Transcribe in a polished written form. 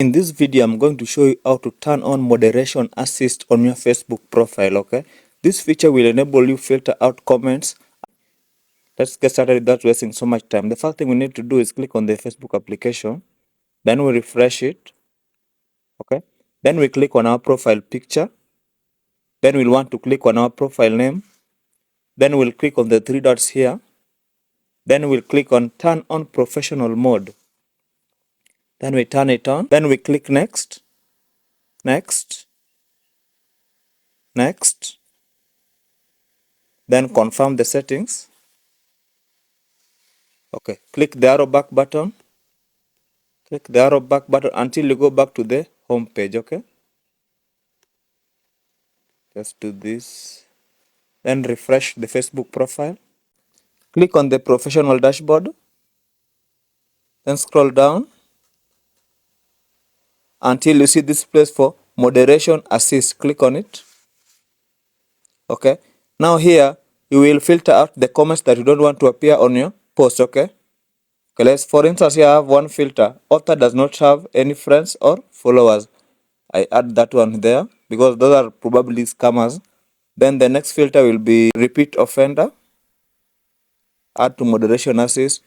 In this video, I'm going to show you how to turn on moderation assist on your Facebook profile, okay? This feature will enable you filter out comments. Let's get started without wasting so much time. The first thing we need to do is click on the Facebook application. Then we refresh it, okay? Then we click on our profile picture. Then we'll want to click on our profile name. Then we'll click on the three dots here. Then we'll click on turn on professional mode. Then we turn it on. Then we click next, next, next. Then confirm the settings. Okay, click the arrow back button. Click the arrow back button until you go back to the home page, okay? Just do this. Then refresh the Facebook profile. Click on the professional dashboard. Then scroll down until you see this place for moderation assist. Click on it. Okay. Now here, you will filter out the comments that you don't want to appear on your post, okay? Okay, let's, for instance, here I have one filter. Author does not have any friends or followers. I add that one there because those are probably scammers. Then the next filter will be repeat offender. Add to moderation assist.